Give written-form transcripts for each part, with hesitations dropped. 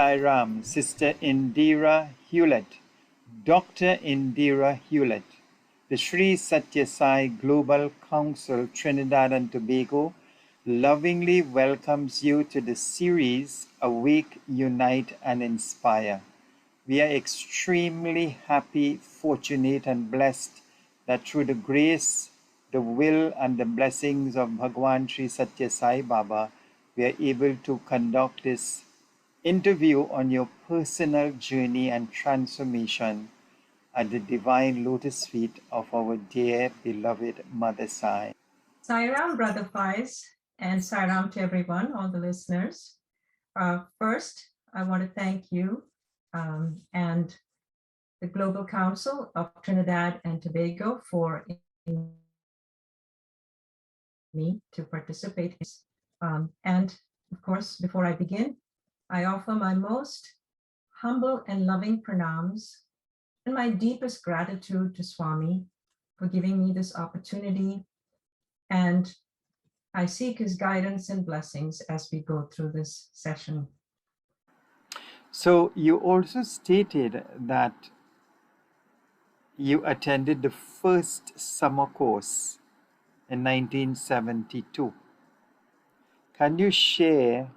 Ram, Sister Indira Hewlett, Dr. Indira Hewlett. The Sri Satya Sai Global Council Trinidad and Tobago lovingly welcomes you to the series Awake, Unite and Inspire. We are extremely happy, fortunate, and blessed that through the grace, the will, and the blessings of Bhagwan Sri Satya Sai Baba, we are able to conduct this interview on your personal journey and transformation at the divine lotus feet of our dear beloved Mother Sai. Sairam, Brother Faiz, and Sairam to everyone, all the listeners. First, I want to thank you and the Global Council of Trinidad and Tobago for inviting me to participate. And of course, before I begin, I offer my most humble and loving pranams and my deepest gratitude to Swami for giving me this opportunity. And I seek his guidance and blessings as we go through this session. So, you also stated that you attended the first summer course in 1972. Can you share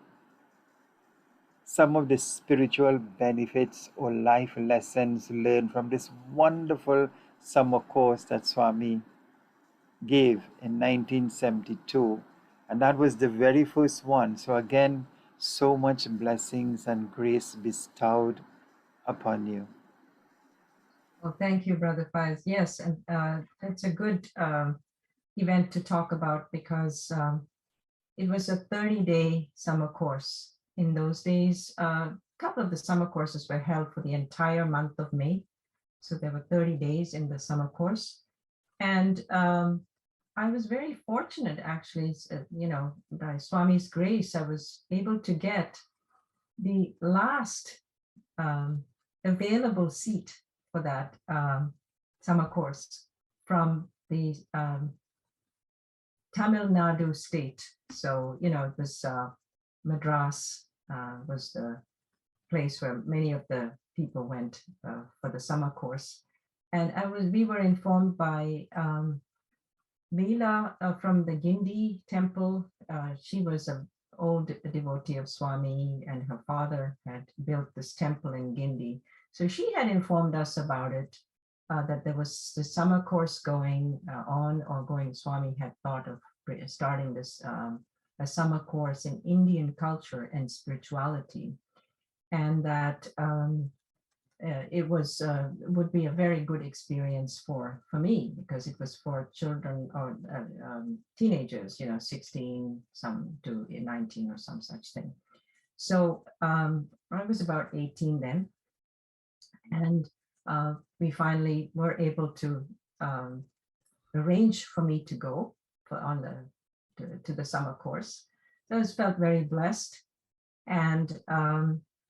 some of the spiritual benefits or life lessons learned from this wonderful summer course that Swami gave in 1972? And that was the very first one. So, again, so much blessings and grace bestowed upon you. Well, thank you, Brother Faiz. Yes, and it's a good event to talk about because it was a 30-day summer course. In those days, a couple of the summer courses were held for the entire month of May. So there were 30 days in the summer course. And I was very fortunate, actually, by Swami's grace, I was able to get the last available seat for that summer course from the Tamil Nadu state. So, it was Madras was the place where many of the people went for the summer course. And we were informed by Leela from the Gindi temple. She was an old devotee of Swami, and her father had built this temple in Gindi. So she had informed us about it, that there was the summer course going on or going. Swami had thought of starting this a summer course in Indian culture and spirituality, and that it would be a very good experience for me, because it was for children or teenagers, 16 some to 19 or some such thing. So I was about 18 then, and we finally were able to arrange for me to go to the summer course. So I felt very blessed. And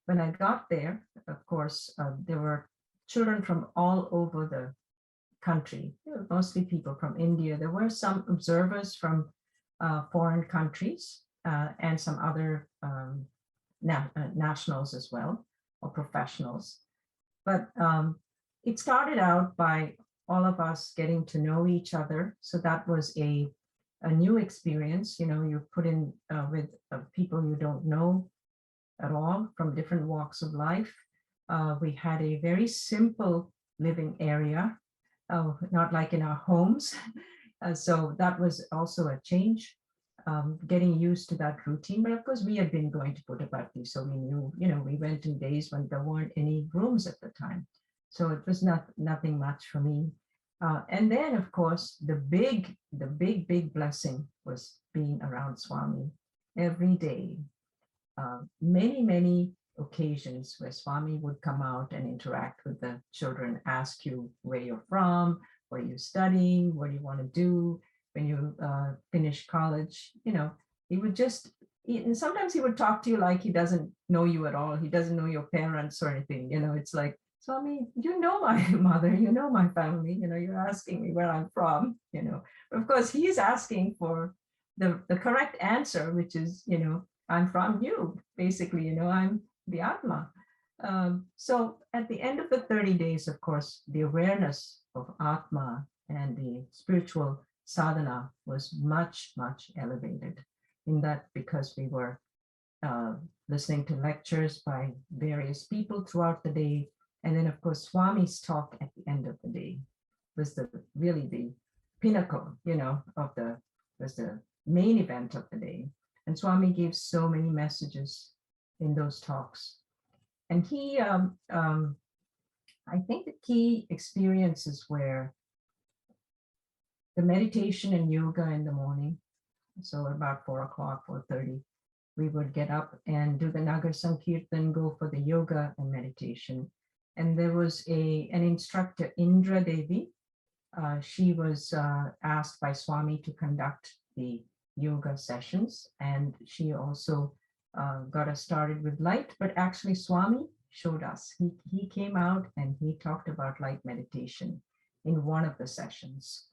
when I got there, of course, there were children from all over the country, mostly people from India. There were some observers from foreign countries and some other nationals as well, or professionals. But it started out by all of us getting to know each other. So that was a new experience. You put in with people you don't know at all from different walks of life. We had a very simple living area, not like in our homes. So that was also a change, getting used to that routine. But of course, we had been going to Puttaparthi, so we knew, we went in days when there weren't any rooms at the time. So it was nothing much for me. And then, of course, the big blessing was being around Swami every day. Many occasions where Swami would come out and interact with the children, ask you where you're from, what are you studying, what do you want to do when you finish college. He would and sometimes he would talk to you like he doesn't know you at all. He doesn't know your parents or anything. It's like, Swami, you know my mother, you know my family, you're asking me where I'm from, But of course, he is asking for the correct answer, which is, I'm from you, basically, I'm the Atma. So at the end of the 30 days, of course, the awareness of Atma and the spiritual sadhana was much, much elevated in that, because we were uh, listening to lectures by various people throughout the day. And then, of course, Swami's talk at the end of the day was really the pinnacle, of was the main event of the day. And Swami gave so many messages in those talks. And I think the key experiences were the meditation and yoga in the morning. So about 4 o'clock, 4:30, we would get up and do the Nagar Sankirtan, go for the yoga and meditation. And there was an instructor, Indra Devi. She was asked by Swami to conduct the yoga sessions, and she also got us started with light. But actually, Swami showed us. He came out and he talked about light meditation in one of the sessions.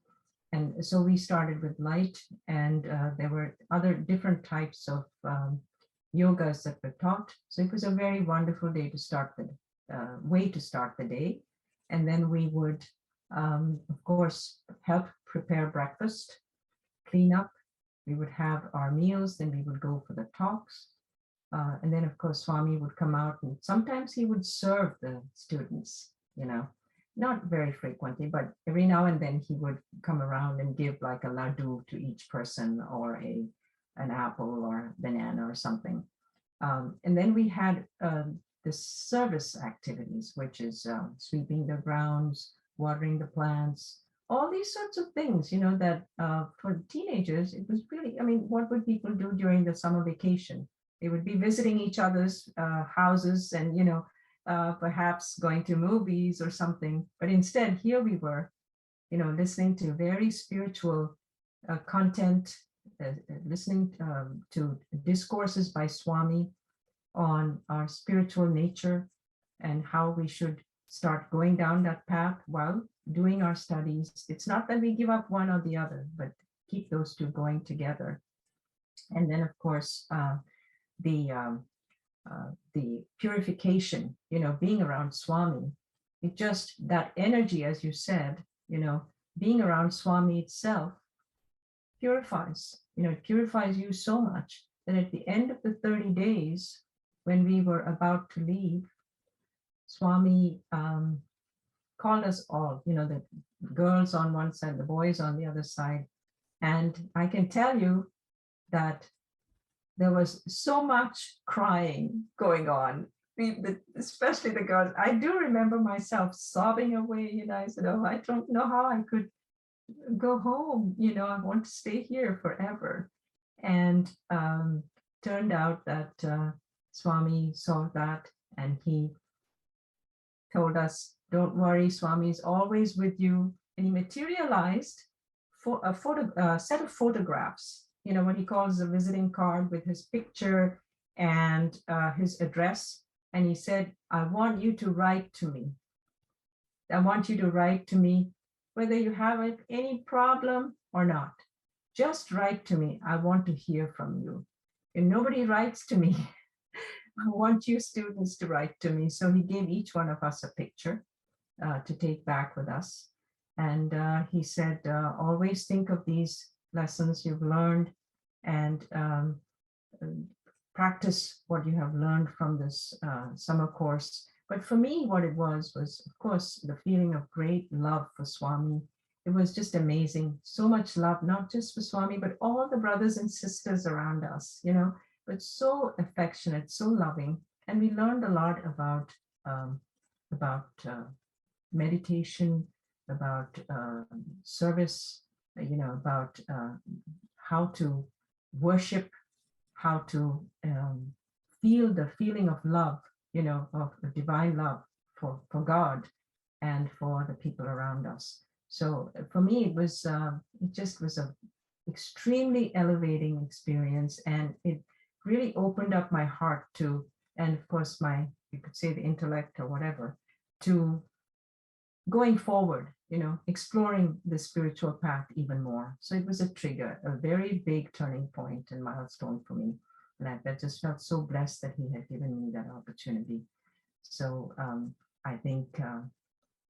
And so we started with light, and there were other different types of yogas that were taught. So it was a very wonderful day to start the way to start the day. And then we would, of course, help prepare breakfast, clean up. We would have our meals, then we would go for the talks. And then, of course, Swami would come out, and sometimes he would serve the students, not very frequently, but every now and then he would come around and give like a laddu to each person, or an apple or banana or something. And then we had the service activities, which is sweeping the grounds, watering the plants, all these sorts of things, that for teenagers, it was really, what would people do during the summer vacation? They would be visiting each other's houses and, perhaps going to movies or something. But instead, here we were, listening to very spiritual content, listening to discourses by Swami on our spiritual nature and how we should start going down that path while doing our studies. It's not that we give up one or the other, but keep those two going together. And then, of course, the purification, being around Swami, it just, that energy, as you said, being around Swami itself purifies, it purifies you so much that at the end of the 30 days, when we were about to leave, Swami called us all, the girls on one side, the boys on the other side. And I can tell you that there was so much crying going on, especially the girls. I do remember myself sobbing away, I said, oh, I don't know how I could go home, I want to stay here forever. And turned out that Swami saw that, and he told us, don't worry, Swami is always with you. And he materialized for a set of photographs, what he calls a visiting card with his picture and his address. And he said, I want you to write to me. I want you to write to me, whether you have any problem or not. Just write to me. I want to hear from you. If nobody writes to me, I want you students to write to me. So he gave each one of us a picture to take back with us. And he said, always think of these lessons you've learned, and practice what you have learned from this summer course. But for me, what it was, of course, the feeling of great love for Swami. It was just amazing. So much love, not just for Swami, but all the brothers and sisters around us, but so affectionate, so loving. And we learned a lot about meditation, about service, about how to worship, how to feel the feeling of love, of the divine love for God and for the people around us. So for me, it just was a extremely elevating experience, and it really opened up my heart to, and of course you could say the intellect or whatever, to going forward, exploring the spiritual path even more. So it was a trigger, a very big turning point and milestone for me. And I just felt so blessed that he had given me that opportunity. So I think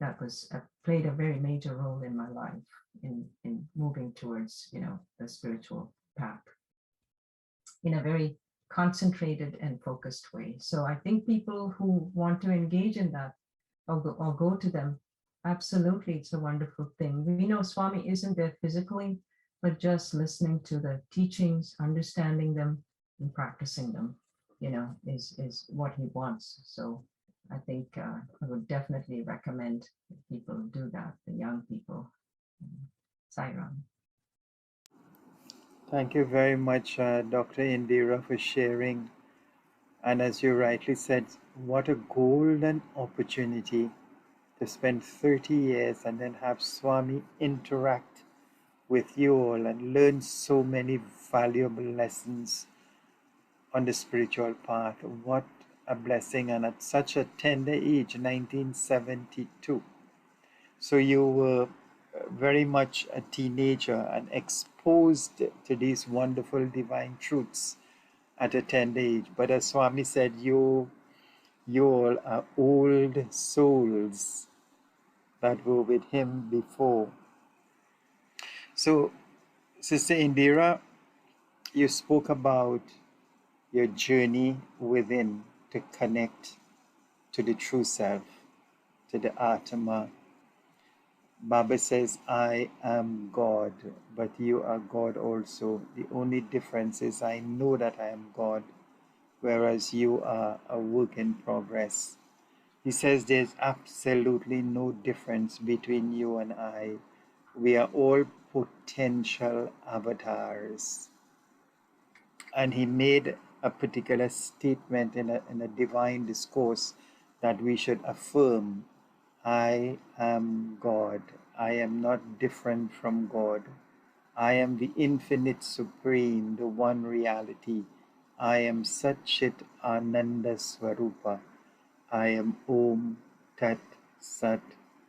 that was played a very major role in my life in moving towards, the spiritual path in a very concentrated and focused way. So I think people who want to engage in that or go to them, absolutely, it's a wonderful thing. We know Swami isn't there physically, but just listening to the teachings, understanding them, and practicing them, is what he wants. So I think I would definitely recommend people do that, the young people. Sairam. Thank you very much, Dr. Indira, for sharing. And as you rightly said, what a golden opportunity to spend 30 years and then have Swami interact with you all and learn so many valuable lessons on the spiritual path. What a blessing, and at such a tender age, 1972. So you were very much a teenager and exposed to these wonderful divine truths at a tender age. But as Swami said, you all are old souls that were with him before. So, Sister Indira, you spoke about your journey within to connect to the true self, to the Atma. Baba says, I am God, but you are God also. The only difference is I know that I am God, whereas you are a work in progress. He says there's absolutely no difference between you and I. We are all potential avatars. And he made a particular statement in a divine discourse that we should affirm, I am God. I am not different from God. I am the infinite supreme, the one reality. I am Sat Chit Ananda Swarupa. I am Om Tat Sat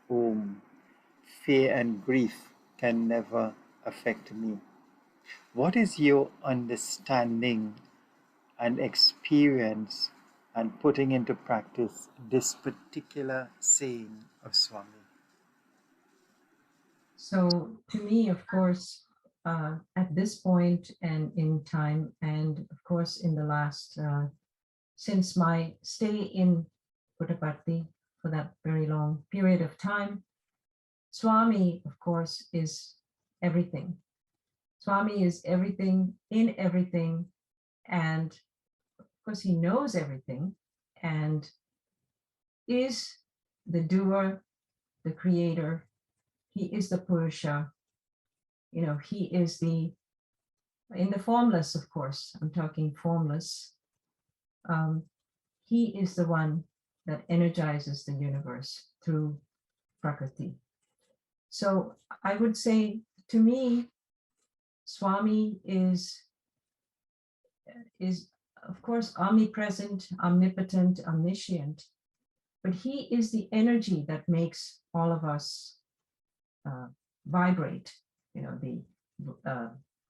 Om. Fear and grief can never affect me. What is your understanding and experience and putting into practice this particular saying of Swami? So to me, of course, at this point and in time, and of course in the last, since my stay in Puttaparthi for that very long period of time, Swami, of course, is everything. Swami is everything in everything, and of course he knows everything and is the doer, the creator. He is the Purusha. He is in the formless, of course, I'm talking formless. He is the one that energizes the universe through Prakriti. So I would say, to me, Swami is of course omnipresent, omnipotent, omniscient, but he is the energy that makes all of us vibrate. The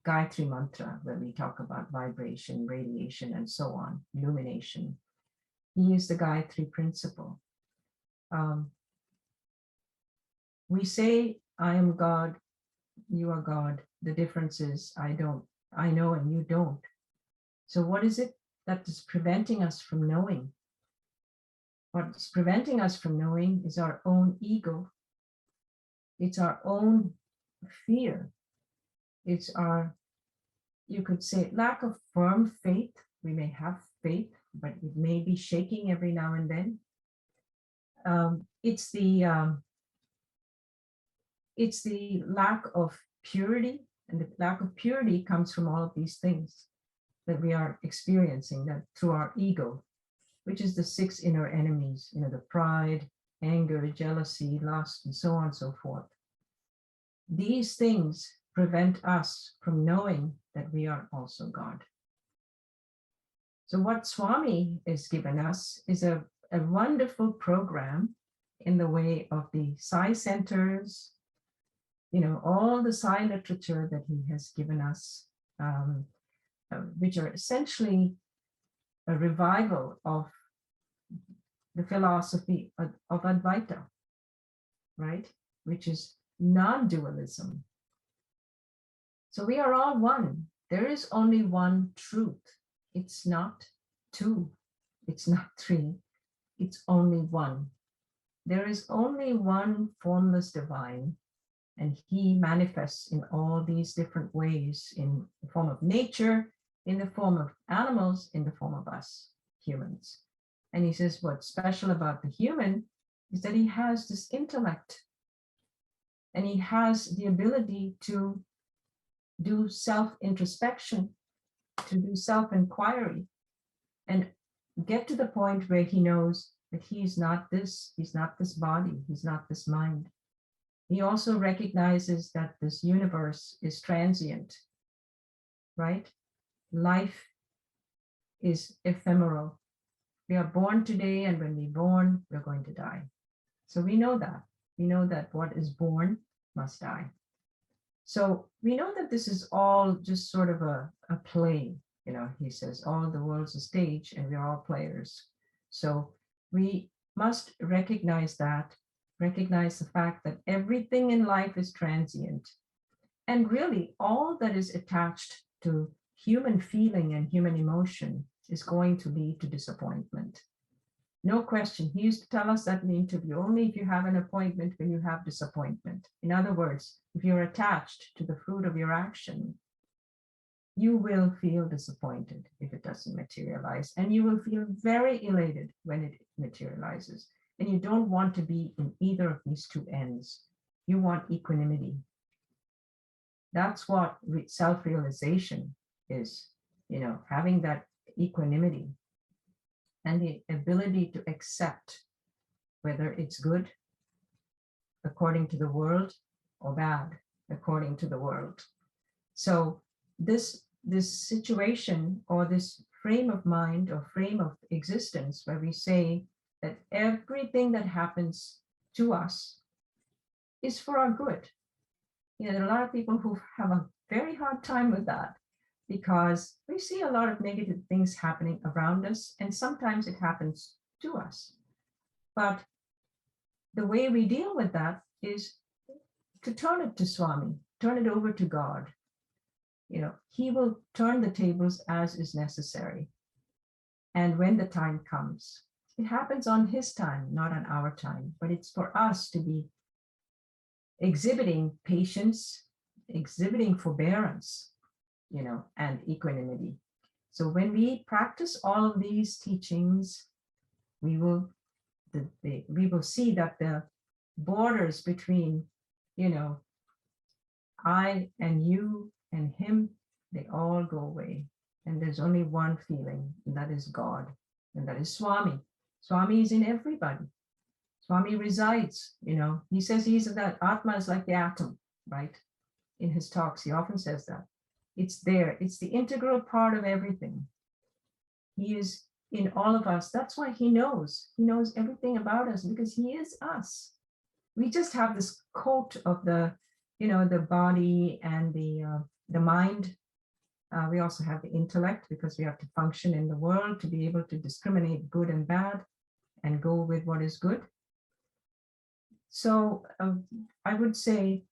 Gayatri mantra, where we talk about vibration, radiation, and so on, illumination. He is the Gayatri principle. We say, I am God, you are God. The difference is I know and you don't. So what is it that is preventing us from knowing? What's preventing us from knowing is our own ego. It's our own fear. It's our, you could say, lack of firm faith. We may have faith, but it may be shaking every now and then. It's the lack of purity, and the lack of purity comes from all of these things that we are experiencing, that through our ego, which is the 6 inner enemies, the pride, anger, jealousy, lust, and so on and so forth. These things prevent us from knowing that we are also God. So what Swami has given us is a wonderful program in the way of the Sai centers, all the Sai literature that he has given us, which are essentially a revival of the philosophy of Advaita, right? Which is non-dualism. So we are all one. There is only one truth. It's not two. It's not three. It's only one. There is only one formless divine, and he manifests in all these different ways, in the form of nature, in the form of animals, in the form of us, humans. And he says what's special about the human is that he has this intellect, and he has the ability to do self-introspection, to do self-inquiry, and get to the point where he knows that he's not this body, he's not this mind. He also recognizes that this universe is transient, right? Life is ephemeral. We are born today, and when we're born, we're going to die. So we know that. We know that what is born must die. So we know that this is all just sort of a play. You know, he says, all the world's a stage and we're all players. So we must recognize that, recognize the fact that everything in life is transient. And really, all that is attached to human feeling and human emotion is going to lead to disappointment. No question. He used to tell us that in the interview, only if you have an appointment will you have disappointment. In other words, if you're attached to the fruit of your action, you will feel disappointed if it doesn't materialize, and you will feel very elated when it materializes. And you don't want to be in either of these two ends. You want equanimity. That's what self-realization is, you know, having that equanimity and the ability to accept whether it's good according to the world or bad according to the world. So this situation, or this frame of mind or frame of existence, where we say that everything that happens to us is for our good. You know, there are a lot of people who have a very hard time with that, because we see a lot of negative things happening around us, and sometimes it happens to us. But the way we deal with that is to turn it to Swami, turn it over to God. You know, he will turn the tables as is necessary. And when the time comes, it happens on his time, not on our time, but it's for us to be exhibiting patience, exhibiting forbearance, you know, and equanimity. So when we practice all of these teachings, we will see that the borders between, you know, I and you and him, they all go away. And there's only one feeling, and that is God, and that is Swami. Swami is in everybody. Swami resides, you know. He says that Atma is like the atom, right? In his talks, he often says that. It's there. It's the integral part of everything. He is in all of us. That's why he knows. He knows everything about us, because he is us. We just have this coat of the, you know, the body and the mind. We also have the intellect, because we have to function in the world to be able to discriminate good and bad and go with what is good. So I would say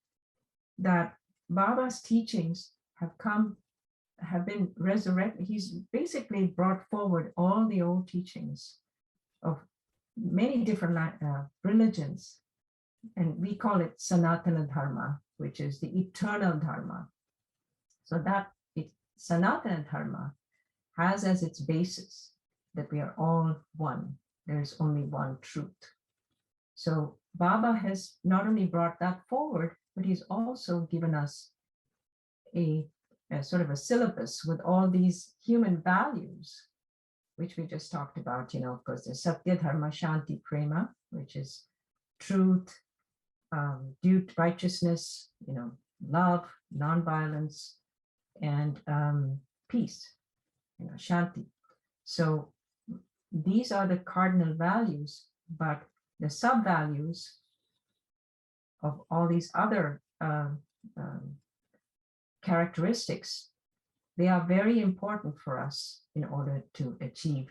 that Baba's teachings have been resurrected. He's basically brought forward all the old teachings of many different religions, and we call it Sanatana Dharma, which is the eternal Dharma. So that Sanatana Dharma has as its basis that we are all one. There is only one truth. So Baba has not only brought that forward, but he's also given us a sort of a syllabus with all these human values, which we just talked about. You know, of course, there's Satya Dharma Shanti Prema, which is truth, duty, righteousness, you know, love, nonviolence, and peace, you know, Shanti. So these are the cardinal values, but the sub-values of all these other characteristics, They are very important for us in order to achieve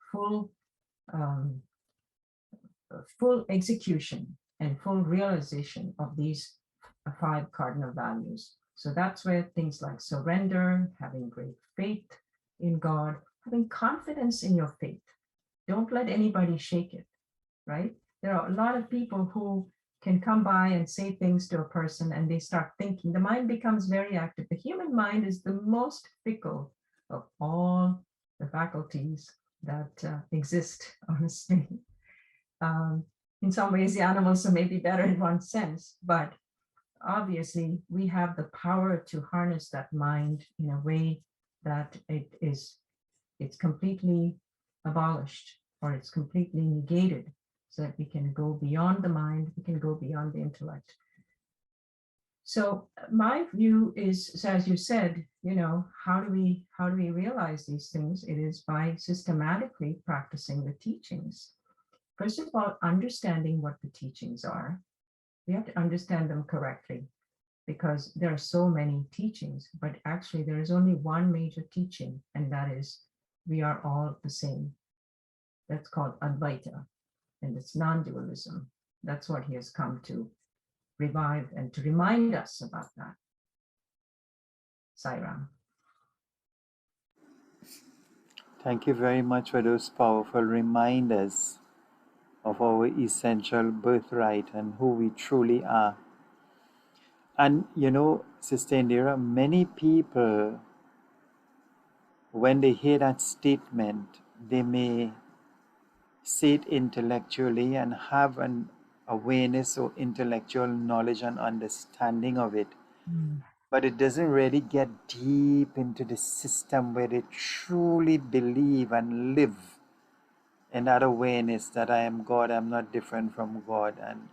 full um, full execution and full realization of these five cardinal values. So that's where things like surrender, having great faith in God, having confidence in your faith. Don't let anybody shake it, right? There are a lot of people who can come by and say things to a person and they start thinking. The mind becomes very active. The human mind is the most fickle of all the faculties that exist, honestly. Um, in some ways, the animals are maybe better in one sense, but obviously we have the power to harness that mind in a way that it's completely abolished or it's completely negated so that we can go beyond the mind, we can go beyond the intellect. So my view is, so as you said, how do we realize these things? It is by systematically practicing the teachings. First of all, understanding what the teachings are. We have to understand them correctly because there are so many teachings, but actually there is only one major teaching, and that is we are all the same. That's called Advaita, and it's non-dualism. That's what he has come to revive and to remind us about that. Sairam. Thank you very much for those powerful reminders of our essential birthright and who we truly are. And Sister Indira, many people, when they hear that statement, they may say it intellectually and have an awareness or intellectual knowledge and understanding of it. But it doesn't really get deep into the system where they truly believe and live in that awareness that I am God, I'm not different from God. And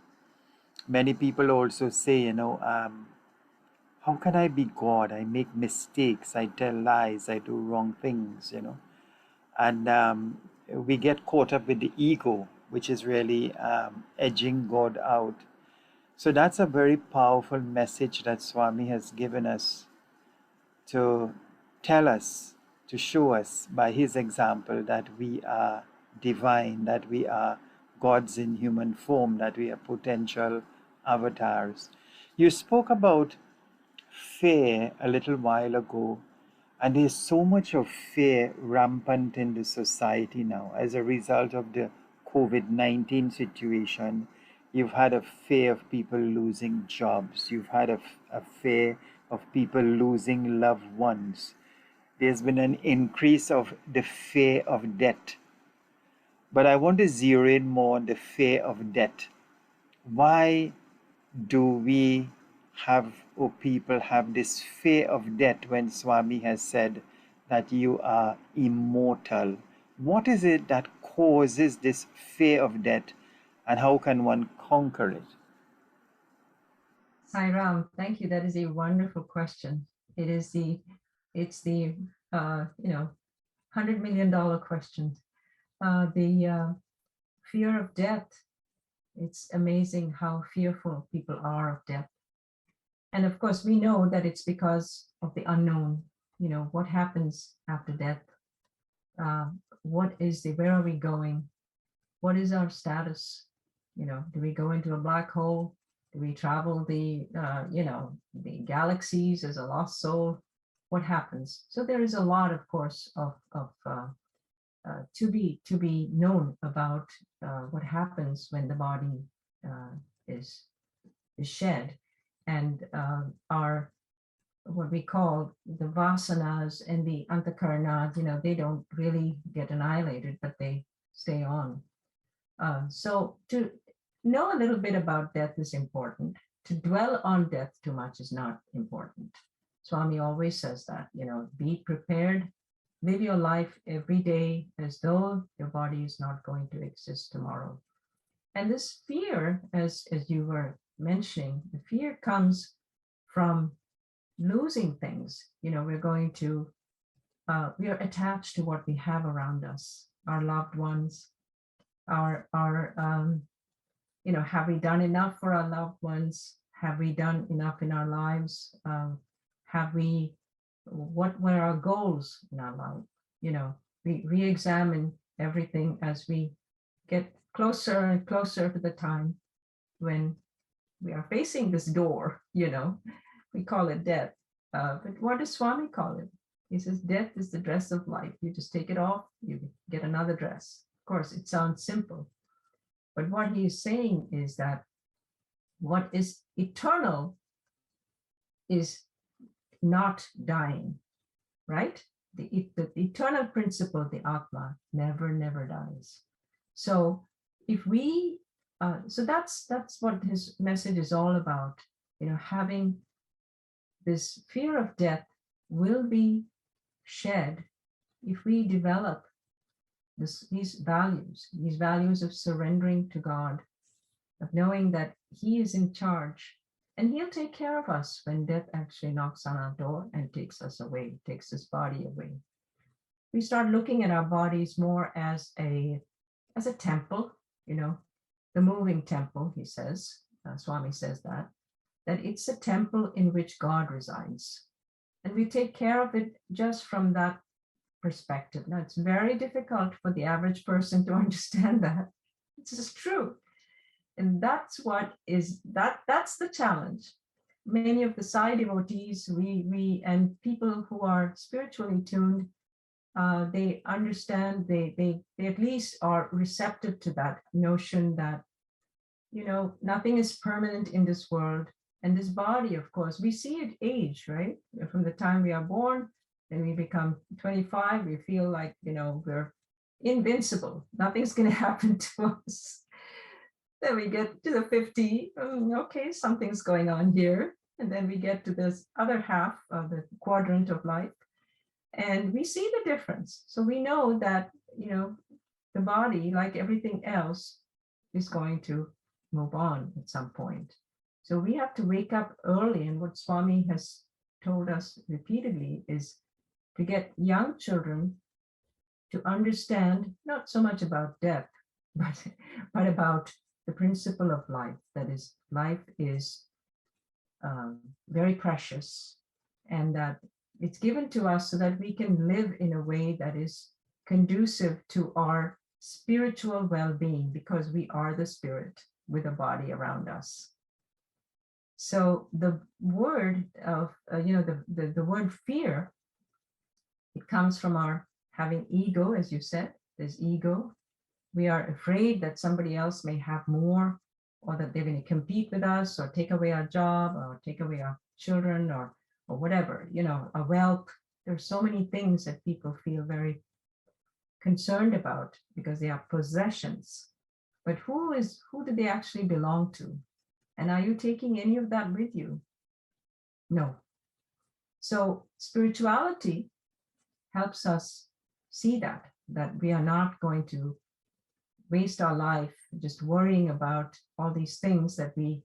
many people also say, how can I be God? I make mistakes, I tell lies, I do wrong things, And we get caught up with the ego, which is really edging God out. So that's a very powerful message that Swami has given us to tell us, to show us by his example that we are divine, that we are gods in human form, that we are potential avatars. You spoke about fear a little while ago, and there's so much of fear rampant in the society now as a result of the COVID-19 situation. You've had a fear of people losing jobs. You've had a fear of people losing loved ones. There's been an increase of the fear of death. But I want to zero in more on the fear of death. Why do we have, or people have, this fear of death when Swami has said that you are immortal? What is it that causes this fear of death, and how can one conquer it? Sairam, thank you. That is a wonderful question. It's the $100 million question. The fear of death. It's amazing how fearful people are of death. And of course, we know that it's because of the unknown. What happens after death? Where are we going? What is our status? Do we go into a black hole? Do we travel the galaxies as a lost soul? What happens? So there is a lot, of course, of to be known about what happens when the body is shed, and our what we call the vasanas and the antakaranas, they don't really get annihilated, but they stay on. So to know a little bit about death is important. To dwell on death too much is not important. Swami always says that, be prepared, live your life every day as though your body is not going to exist tomorrow. And this fear, as you were mentioning, the fear comes from losing things. We're going to, we are attached to what we have around us, our loved ones, our have we done enough for our loved ones? Have we done enough in our lives? Have we what were our goals in our life? We re-examine everything as we get closer and closer to the time when we are facing this door. We call it death. But what does Swami call it? He says, death is the dress of life. You just take it off, you get another dress. Of course, it sounds simple. But what he is saying is that what is eternal is not dying, right? The eternal principle, the Atma, never dies. So if we, so that's what his message is all about. Having this fear of death will be shed if we develop these values of surrendering to God, of knowing that He is in charge and He'll take care of us when death actually knocks on our door and takes us away, takes this body away. We start looking at our bodies more as a temple, the moving temple, he says, Swami says that it's a temple in which God resides. And we take care of it just from that perspective. Now, it's very difficult for the average person to understand that. It's just true. And that's that's the challenge. Many of the Sai devotees, we and people who are spiritually tuned, they understand, they at least are receptive to that notion that, nothing is permanent in this world. And this body, of course, we see it age, right? From the time we are born, then we become 25, we feel like, we're invincible. Nothing's going to happen to us. Then we get to the 50, okay, something's going on here. And then we get to this other half of the quadrant of life, and we see the difference. So we know that, the body, like everything else, is going to move on at some point. So we have to wake up early. And what Swami has told us repeatedly is to get young children to understand not so much about death, but about the principle of life. That is, life is very precious, and that it's given to us so that we can live in a way that is conducive to our spiritual well-being, because we are the spirit with a body around us. So the word of, the word fear, it comes from our having ego, as you said. There's ego. We are afraid that somebody else may have more, or that they're going to compete with us, or take away our job, or take away our children, or whatever, our wealth. There's so many things that people feel very concerned about because they are possessions. But who do they actually belong to? And are you taking any of that with you? No. So spirituality helps us see that we are not going to waste our life just worrying about all these things that we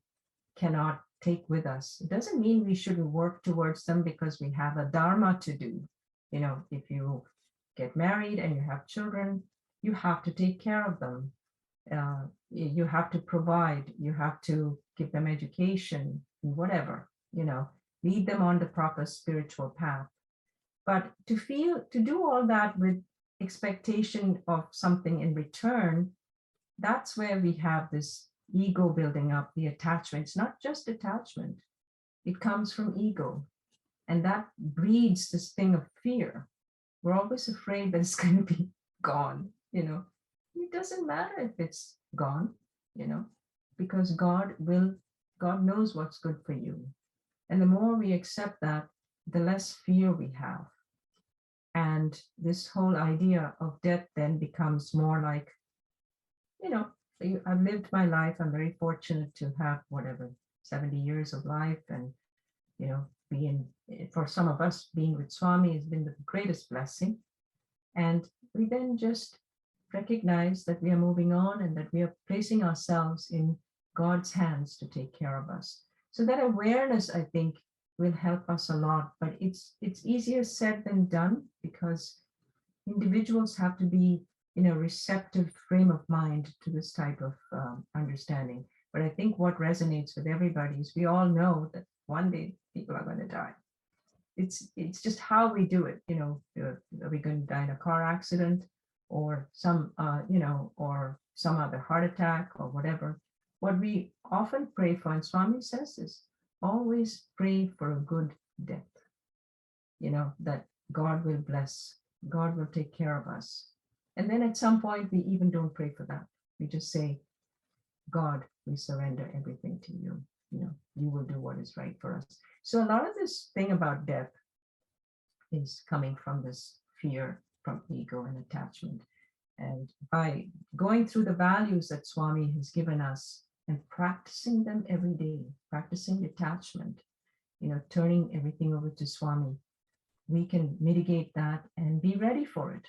cannot take with us. It doesn't mean we shouldn't work towards them because we have a dharma to do. If you get married and you have children, you have to take care of them. You have to provide, you have to give them education, whatever, lead them on the proper spiritual path. But to do all that with expectation of something in return, that's where we have this ego building up, the attachment. It's not just attachment, it comes from ego. And that breeds this thing of fear. We're always afraid that it's going to be gone, It doesn't matter if it's gone, because God knows what's good for you. And the more we accept that, the less fear we have. And this whole idea of death then becomes more like, I've lived my life. I'm very fortunate to have 70 years of life. And, for some of us, being with Swami has been the greatest blessing. And we then just recognize that we are moving on and that we are placing ourselves in God's hands to take care of us. So that awareness, I think, will help us a lot, but it's easier said than done, because individuals have to be in a receptive frame of mind to this type of understanding. But I think what resonates with everybody is we all know that one day people are going to die. it's just how we do it. Are we going to die in a car accident, or some or some other heart attack or whatever? What we often pray for, and Swami says, is always pray for a good death. That God will bless, God will take care of us. And then at some point, we even don't pray for that. We just say, God, we surrender everything to you. You will do what is right for us. So a lot of this thing about death is coming from this fear from ego and attachment. And by going through the values that Swami has given us and practicing them every day, practicing detachment, turning everything over to Swami, we can mitigate that and be ready for it,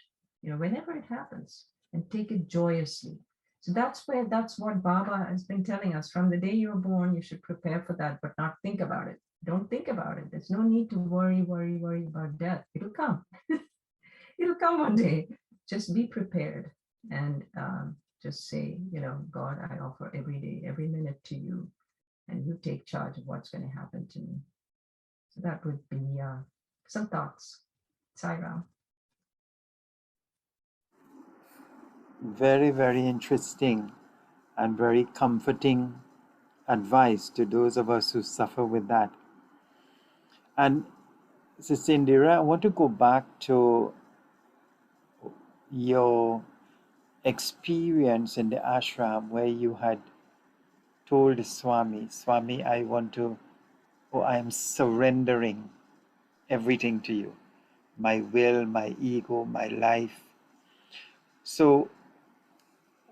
whenever it happens, and take it joyously. So that's what Baba has been telling us. From the day you're born, you should prepare for that, but not think about it. Don't think about it. There's no need to worry about death. It'll come. It'll come one day. Just be prepared and just say, God, I offer every day, every minute to you, and you take charge of what's going to happen to me. So that would be some thoughts. Sai Ram. Very, very interesting and very comforting advice to those of us who suffer with that. And Sister Indira, I want to go back to your experience in the ashram where you had told Swami, I am surrendering everything to you, my will, my ego, my life. So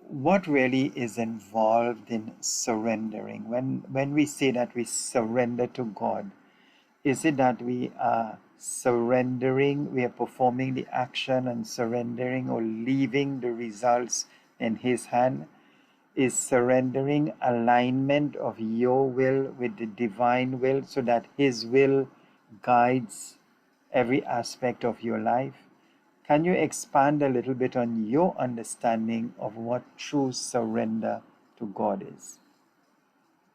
what really is involved in surrendering? When we say that we surrender to God, is it that we are surrendering, we are performing the action and surrendering, or leaving the results in His hand? Is surrendering alignment of your will with the divine will so that His will guides every aspect of your life? Can you expand a little bit on your understanding of what true surrender to God is?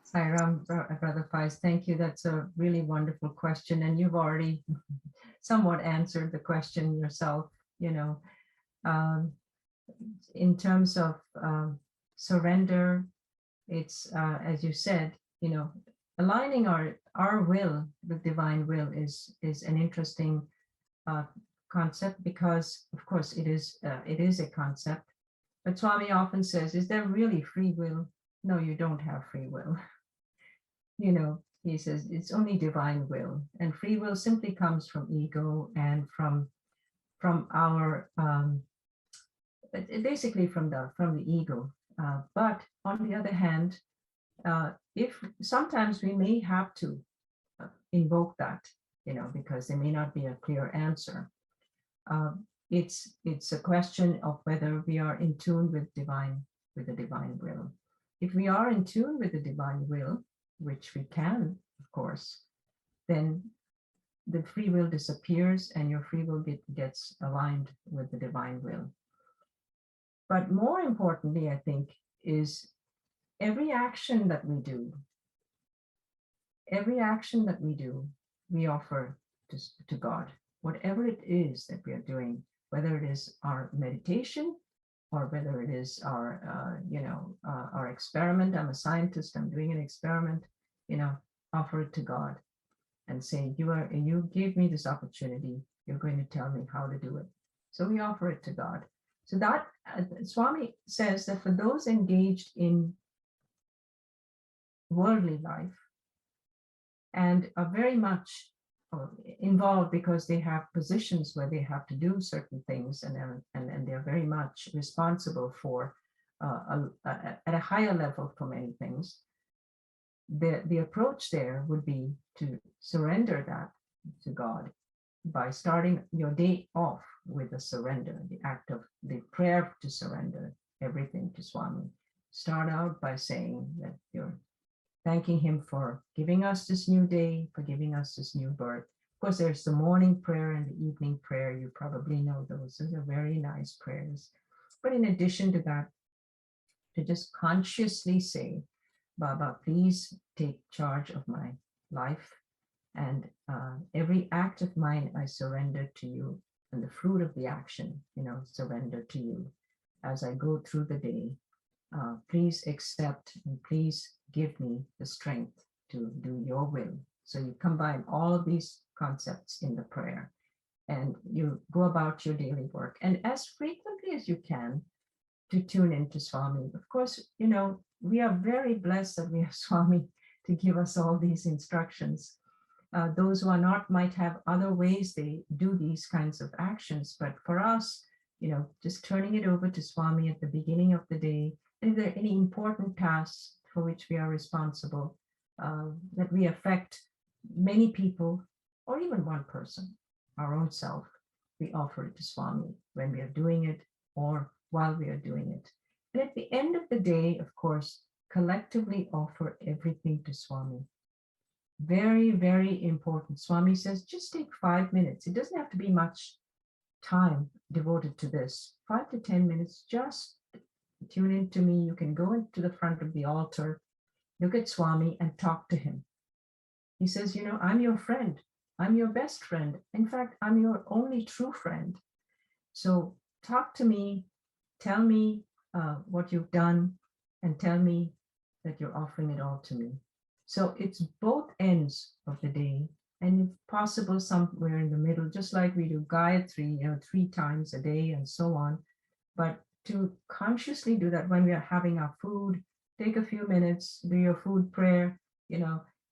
Sai Ram, Brother Faiz, thank you. That's a really wonderful question. And you've already somewhat answered the question yourself, in terms of surrender. It's as you said, aligning our will with divine will is an interesting concept, because of course it is a concept. But Swami often says, is there really free will? No, you don't have free will. He says it's only divine will, and free will simply comes from ego and from our basically from the ego. But on the other hand, if sometimes we may have to invoke that, because there may not be a clear answer. It's a question of whether we are in tune with the divine will. If we are in tune with the divine will, which we can, of course, then the free will disappears and your free will gets aligned with the divine will. But more importantly, I think, is every action that we do, we offer to God. Whatever it is that we are doing, whether it is our meditation or whether it is our experiment. I'm a scientist, I'm doing an experiment, offer it to God and say, you gave me this opportunity, you're going to tell me how to do it. So we offer it to God. So that Swami says that for those engaged in worldly life and are very much involved because they have positions where they have to do certain things, and they're very much responsible for at a higher level for many things. The approach there would be to surrender that to God by starting your day off with a surrender, the act of the prayer to surrender everything to Swami. Start out by saying that you're thanking him for giving us this new day, for giving us this new birth. Of course, there's the morning prayer and the evening prayer. You probably know those. Those are very nice prayers. But in addition to that, to just consciously say, Baba, please take charge of my life And every act of mine, I surrender to you, and the fruit of the action, surrender to you as I go through the day. Please accept and please give me the strength to do your will. So you combine all of these concepts in the prayer and you go about your daily work. And as frequently as you can, to tune into Swami. Of course, we are very blessed that we have Swami to give us all these instructions. Those who are not might have other ways they do these kinds of actions. But for us, just turning it over to Swami at the beginning of the day, and if there are any important tasks for which we are responsible, that we affect many people or even one person, our own self, we offer it to Swami when we are doing it or while we are doing it. And at the end of the day, of course, collectively offer everything to Swami. Very, very important. Swami says, just take 5 minutes. It doesn't have to be much time devoted to this. 5 to 10 minutes, just tune into me. You can go into the front of the altar, look at Swami and talk to him. He says, I'm your friend. I'm your best friend. In fact, I'm your only true friend. So talk to me, tell me what you've done, and tell me that you're offering it all to me. So it's both ends of the day, and if possible, somewhere in the middle, just like we do Gayatri, 3 times a day and so on. But to consciously do that when we are having our food, take a few minutes, do your food prayer,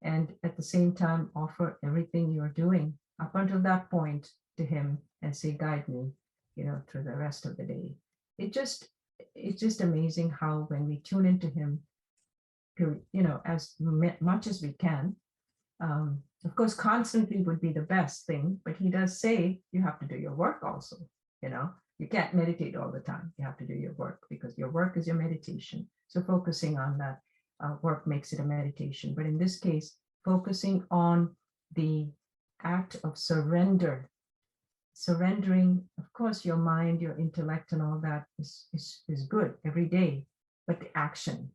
and at the same time offer everything you're doing up until that point to him and say, guide me, through the rest of the day. It's just amazing how when we tune into him, as much as we can, of course, constantly would be the best thing, but he does say you have to do your work also, you can't meditate all the time. You have to do your work because your work is your meditation. So focusing on that work makes it a meditation. But in this case, focusing on the act of surrendering, of course, your mind, your intellect, and all that is good every day. But the action,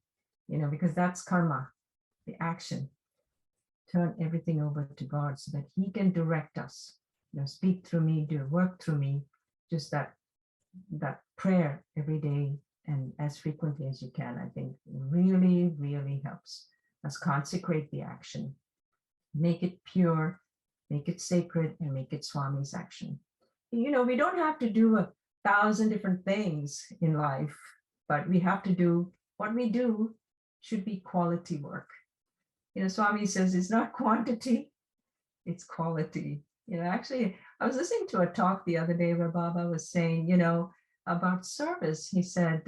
because that's karma, the action. Turn everything over to God so that he can direct us, speak through me, do work through me, just that prayer every day and as frequently as you can, I think really, really helps us consecrate the action, make it pure, make it sacred, and make it Swami's action. We don't have to do 1,000 different things in life, but we have to do what we do should be quality work. Swami says it's not quantity, it's quality. Actually, I was listening to a talk the other day where Baba was saying, about service. He said,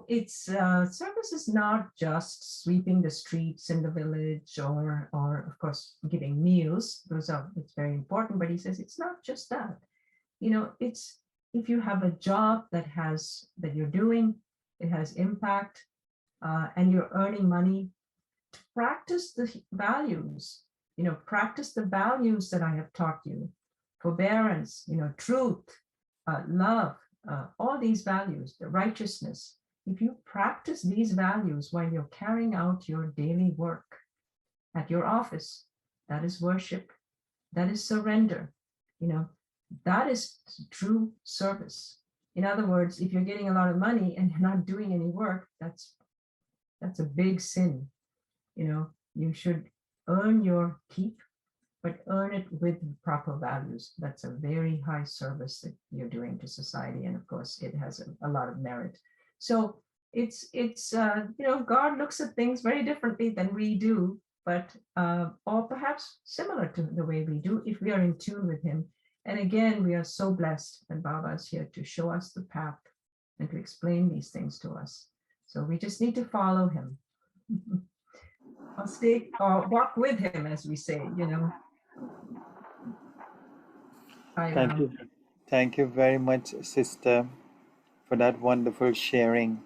it's service is not just sweeping the streets in the village or of course giving meals. It's very important, but he says it's not just that. It's if you have a job that you're doing, it has impact, and you're earning money, to practice the values. Practice the values that I have taught you: forbearance, truth, love, all these values, the righteousness. If you practice these values while you're carrying out your daily work at your office, that is worship, that is surrender, that is true service. In other words, if you're getting a lot of money and you're not doing any work, that's a big sin. You should earn your keep, but earn it with proper values. That's a very high service that you're doing to society. And of course, it has a lot of merit. So it's God looks at things very differently than we do, but or perhaps similar to the way we do if we are in tune with him. And again, we are so blessed that Baba is here to show us the path and to explain these things to us. So we just need to follow him. I'll stay or walk with him, as we say, Thank you very much, sister, for that wonderful sharing.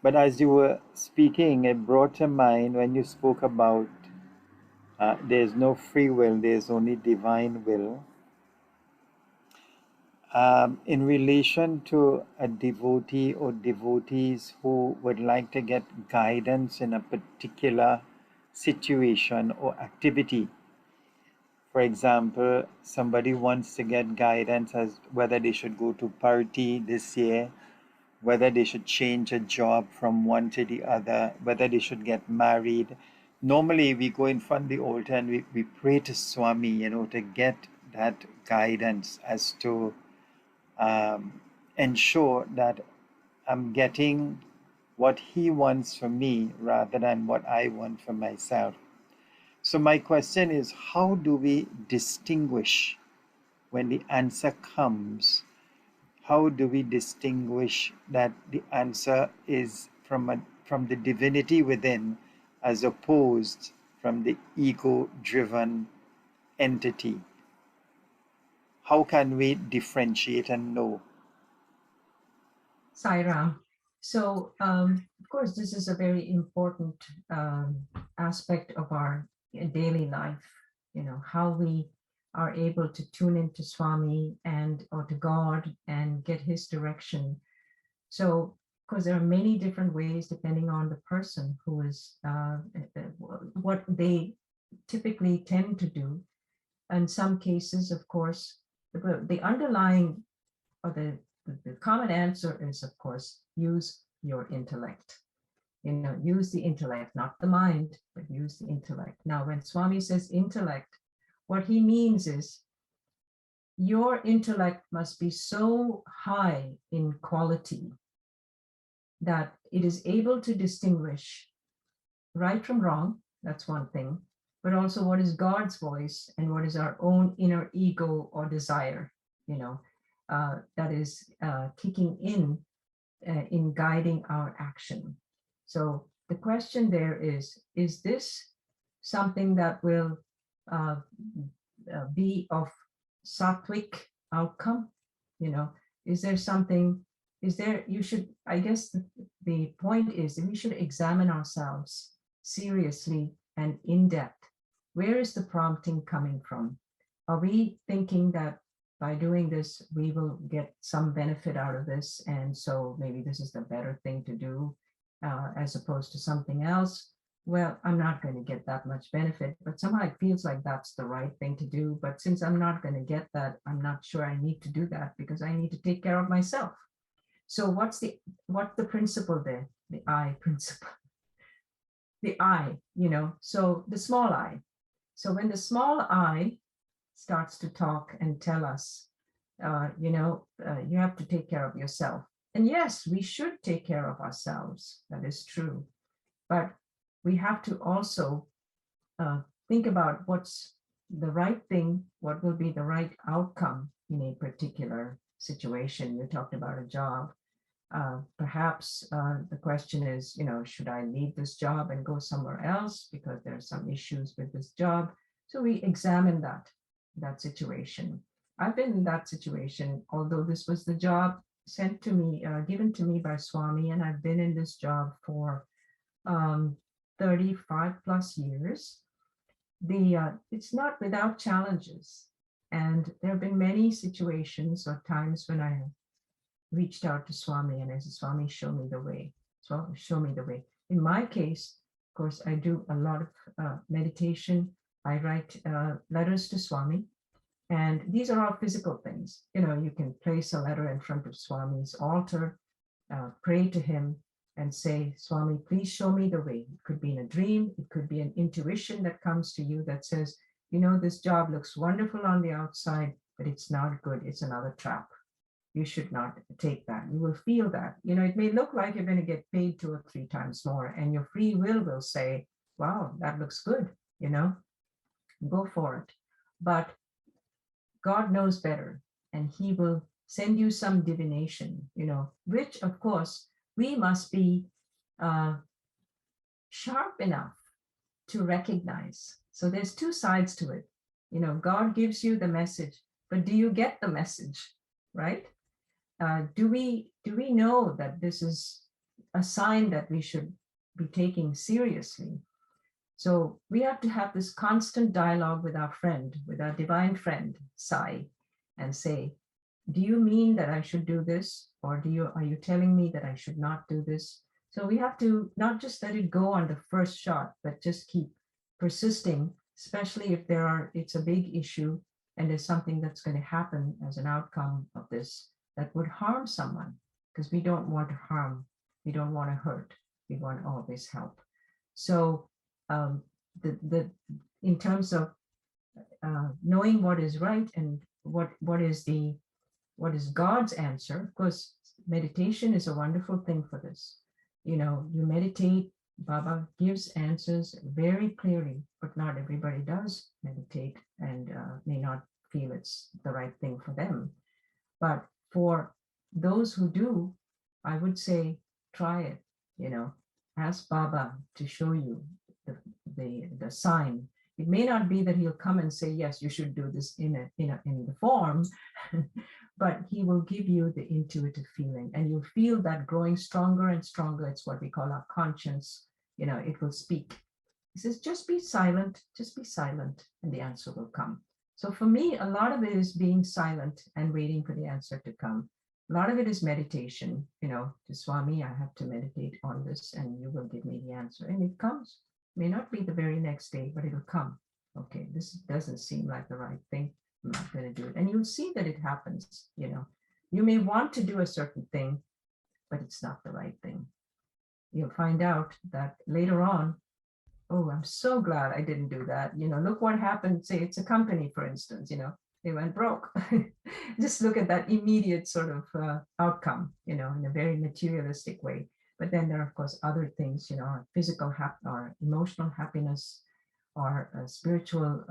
But as you were speaking, it brought to mind when you spoke about there's no free will, there's only divine will. In relation to a devotee or devotees who would like to get guidance in a particular situation or activity. For example, somebody wants to get guidance as whether they should go to party this year, whether they should change a job from one to the other, whether they should get married. Normally, we go in front of the altar and we pray to Swami, to get that guidance as to ensure that I'm getting what he wants for me rather than what I want for myself. So, my question is, how do we distinguish when the answer comes? How do we distinguish that the answer is from the divinity within as opposed from the ego driven entity? How can we differentiate and know? Sairam. So, of course, this is a very important aspect of our daily life, how we are able to tune into Swami or to God and get his direction. So, because there are many different ways depending on the person who is, what they typically tend to do. In some cases, of course, the underlying or the common answer is, of course, use your intellect. Use the intellect, not the mind, but use the intellect. Now, when Swami says intellect, what he means is your intellect must be so high in quality that it is able to distinguish right from wrong. That's one thing, but also what is God's voice and what is our own inner ego or desire, that is kicking in guiding our action. So the question there is this something that will be of sattvic outcome? Is there something, I guess the point is that we should examine ourselves seriously and in depth. Where is the prompting coming from? Are we thinking that by doing this, we will get some benefit out of this, and so maybe this is the better thing to do as opposed to something else? Well, I'm not going to get that much benefit, but somehow it feels like that's the right thing to do. But since I'm not going to get that, I'm not sure I need to do that because I need to take care of myself. So what's the principle there? The I principle. The I, so the small I. So when the small I starts to talk and tell us, you have to take care of yourself. And yes, we should take care of ourselves. That is true. But we have to also think about what's the right thing, what will be the right outcome in a particular situation. You talked about a job. Perhaps the question is, should I leave this job and go somewhere else because there are some issues with this job? So we examine that situation. I've been in that situation, although this was the job sent to me, given to me by Swami, and I've been in this job for 35 plus years. It's not without challenges. And there have been many situations or times when I have reached out to Swami and I said, Swami, show me the way. Swami, show me the way. In my case, of course, I do a lot of meditation. I write letters to Swami. And these are all physical things. You can place a letter in front of Swami's altar, pray to him and say, Swami, please show me the way. It could be in a dream. It could be an intuition that comes to you that says, this job looks wonderful on the outside, but it's not good. It's another trap. You should not take that. You will feel that. It may look like you're going to get paid 2 or 3 times more, and your free will say, wow, that looks good, go for it. But God knows better, and he will send you some divination, which of course we must be sharp enough to recognize. So there's 2 sides to it. God gives you the message, but do you get the message, right? Do we know that this is a sign that we should be taking seriously? So we have to have this constant dialogue with our friend, with our divine friend, Sai, and say, do you mean that I should do this? Or are you telling me that I should not do this? So we have to not just let it go on the first shot, but just keep persisting, especially if it's a big issue and there's something that's going to happen as an outcome of this that would harm someone, because we don't want to harm, we don't want to hurt, we want to always help. So the in terms of knowing what is right and what is God's answer. Of course, meditation is a wonderful thing for this. You meditate, Baba gives answers very clearly, but not everybody does meditate and may not feel it's the right thing for them. But for those who do, I would say try it. Ask Baba to show you the sign. It may not be that he'll come and say, yes, you should do this in the form, but he will give you the intuitive feeling, and you'll feel that growing stronger and stronger. It's what we call our conscience. It will speak. He says, just be silent, and the answer will come. So for me, a lot of it is being silent and waiting for the answer to come. A lot of it is meditation, to Swami, I have to meditate on this and you will give me the answer. And it comes. May not be the very next day, but it'll come. Okay, this doesn't seem like the right thing. I'm not going to do it. And you'll see that it happens. You may want to do a certain thing, but it's not the right thing. You'll find out that later on, oh, I'm so glad I didn't do that. Look what happened. Say it's a company, for instance, they went broke. Just look at that immediate sort of outcome, in a very materialistic way. But then there are, of course, other things, our physical our emotional happiness, our spiritual,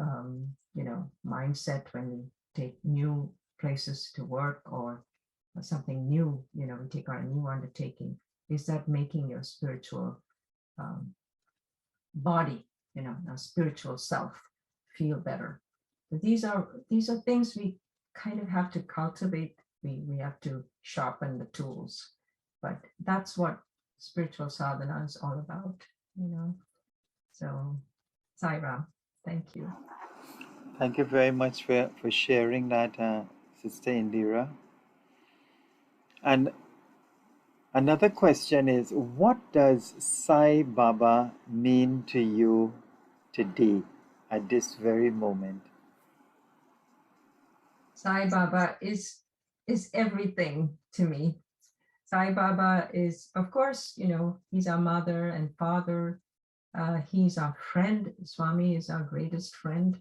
mindset when we take new places to work or something new, we take on a new undertaking. Is that making your spiritual body, our spiritual self feel better? But these are things we kind of have to cultivate. We have to sharpen the tools. But that's what spiritual sadhana is all about, So, Sai Ram, thank you. Thank you very much for sharing that, Sister Indira. And another question is, what does Sai Baba mean to you today, at this very moment? Sai Baba is everything to me. Sai Baba is, of course, he's our mother and father. He's our friend. Swami is our greatest friend.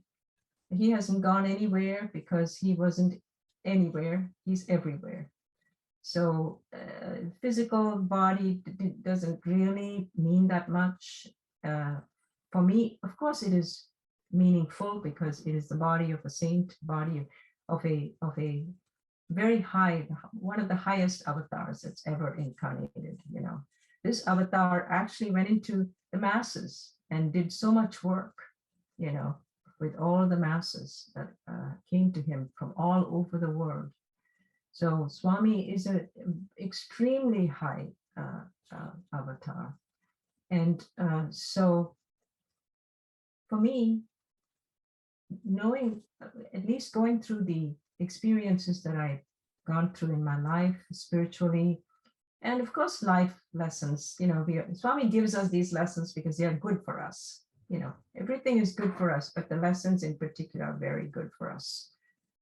He hasn't gone anywhere because he wasn't anywhere. He's everywhere. So physical body doesn't really mean that much. For me, of course, it is meaningful because it is the body of a saint, body of a very high, one of the highest avatars that's ever incarnated. This avatar actually went into the masses and did so much work, with all the masses that came to him from all over the world. So Swami is an extremely high avatar. And so for me, knowing, at least going through the experiences that I've gone through in my life spiritually, and of course, life lessons, Swami gives us these lessons because they are good for us. Everything is good for us, but the lessons in particular are very good for us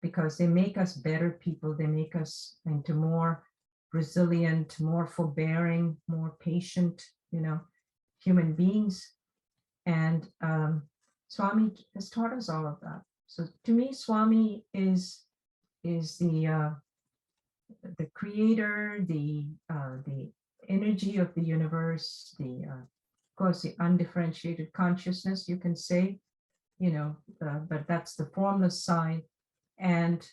because they make us better people. They make us into more resilient, more forbearing, more patient, human beings. And Swami has taught us all of that. So to me, Swami is the creator, the energy of the universe, of course, the undifferentiated consciousness, you can say, but that's the formless side. And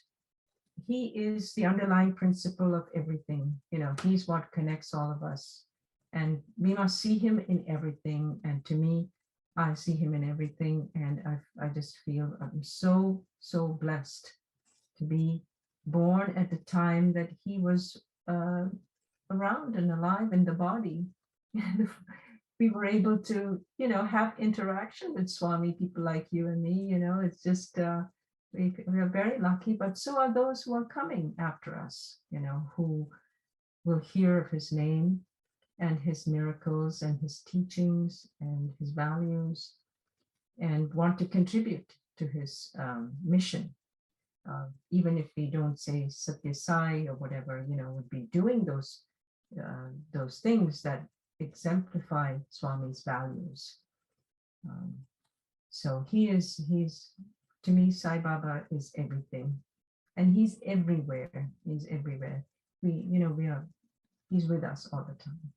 he is the underlying principle of everything. He's what connects all of us. And we must see him in everything. And to me, I see him in everything. And I just feel I'm so, so blessed to be born at the time that he was around and alive in the body. We were able to, have interaction with Swami, people like you and me, it's just, we are very lucky, but so are those who are coming after us, who will hear of his name and his miracles and his teachings and his values. and want to contribute to his mission. Even if we don't say Satya Sai or whatever, would be doing those things that exemplify Swami's values. So he's to me, Sai Baba is everything, and he's everywhere. He's everywhere. He's with us all the time.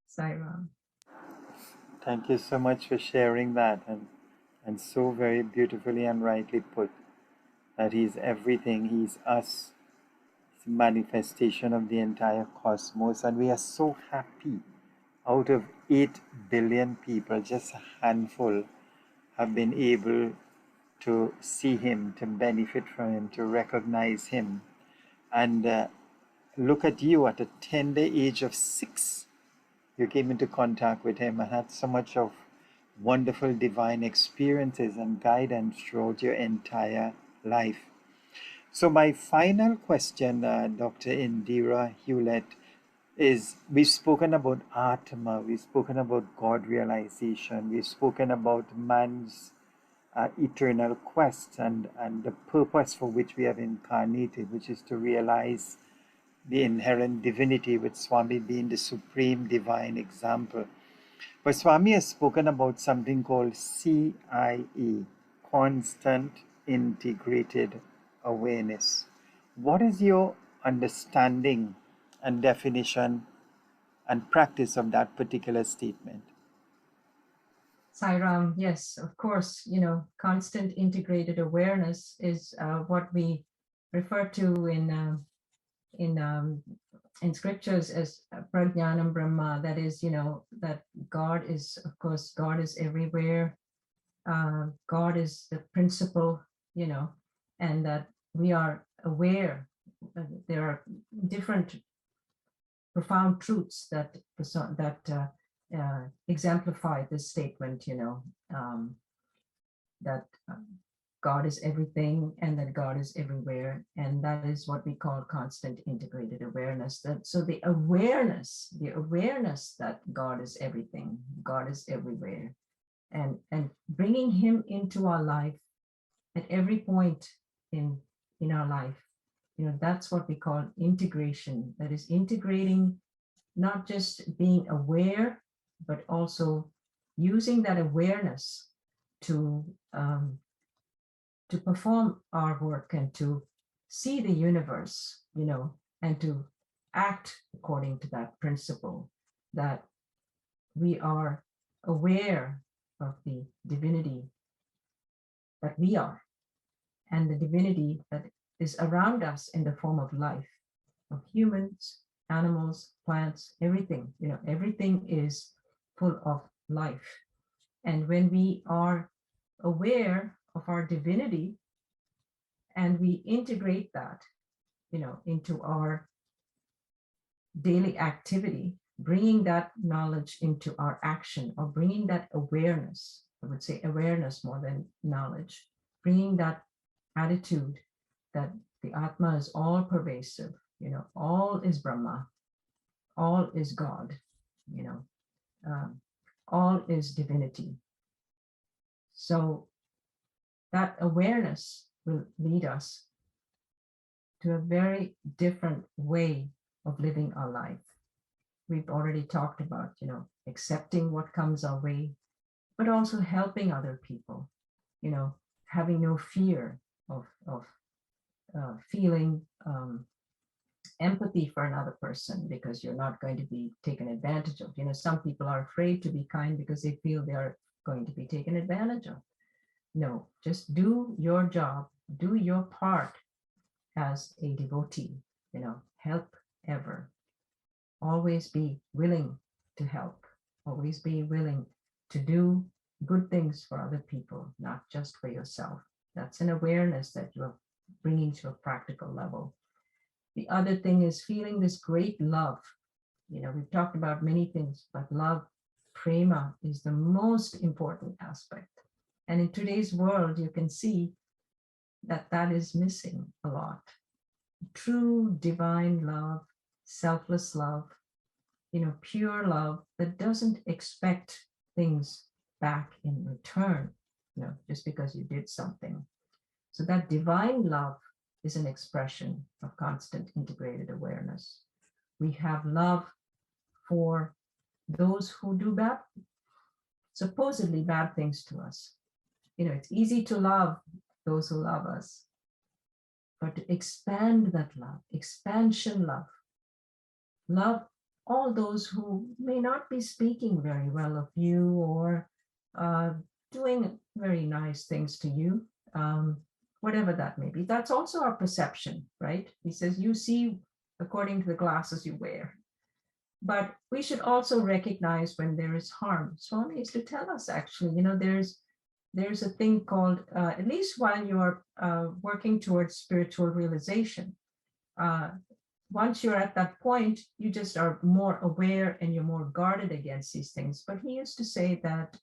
Sai Ram. Thank you so much for sharing that, and so very beautifully and rightly put, that he's everything, he's us, it's a manifestation of the entire cosmos, and we are so happy. Out of 8 billion people, just a handful have been able to see him, to benefit from him, to recognize him. And look at you at a tender age of 6. You came into contact with him and had so much of wonderful divine experiences and guidance throughout your entire life. So, my final question, Dr. Indira Hewlett, is we've spoken about Atma, we've spoken about God realization, we've spoken about man's eternal quest and the purpose for which we have incarnated, which is to realize the inherent divinity, with Swami being the supreme divine example. But Swami has spoken about something called CIE, constant integrated awareness. What is your understanding and definition and practice of that particular statement? Sai Ram, yes, of course, constant integrated awareness is what we refer to in scriptures as prajnanam brahma. That is, that God is, of course, God is everywhere. God is the principle, and that we are aware. There are different profound truths that exemplify this statement, that God is everything and that God is everywhere. And that is what we call constant integrated awareness. So the awareness that God is everything, God is everywhere, and bringing him into our life at every point in our life, that's what we call integration. That is integrating, not just being aware, but also using that awareness to perform our work and to see the universe, and to act according to that principle, that we are aware of the divinity that we are, and the divinity that is around us in the form of life, of humans, animals, plants, everything. Everything is full of life. And when we are aware of our divinity and we integrate that, into our daily activity, bringing that knowledge into our action, or bringing that awareness, I would say awareness more than knowledge, bringing that attitude that the Atma is all pervasive, all is Brahma, all is God, all is divinity. So that awareness will lead us to a very different way of living our life. We've already talked about, accepting what comes our way, but also helping other people, having no fear of feeling empathy for another person, because you're not going to be taken advantage of. Some people are afraid to be kind because they feel they are going to be taken advantage of. No, just do your job, do your part as a devotee, help ever. Always be willing to help, always be willing to do good things for other people, not just for yourself. That's an awareness that you're bringing to a practical level. The other thing is feeling this great love. We've talked about many things, but love, prema, is the most important aspect. And in today's world, you can see that is missing a lot. True divine love, selfless love, pure love that doesn't expect things back in return, just because you did something. So that divine love is an expression of constant integrated awareness. We have love for those who do supposedly bad things to us. It's easy to love those who love us, but to expand that love, expansion love all those who may not be speaking very well of you or doing very nice things to you, whatever that may be. That's also our perception, right? He says, you see according to the glasses you wear. But we should also recognize when there is harm. Swami used to tell us, actually, there's a thing called, at least while you're working towards spiritual realization, once you're at that point, you just are more aware and you're more guarded against these things. But he used to say that,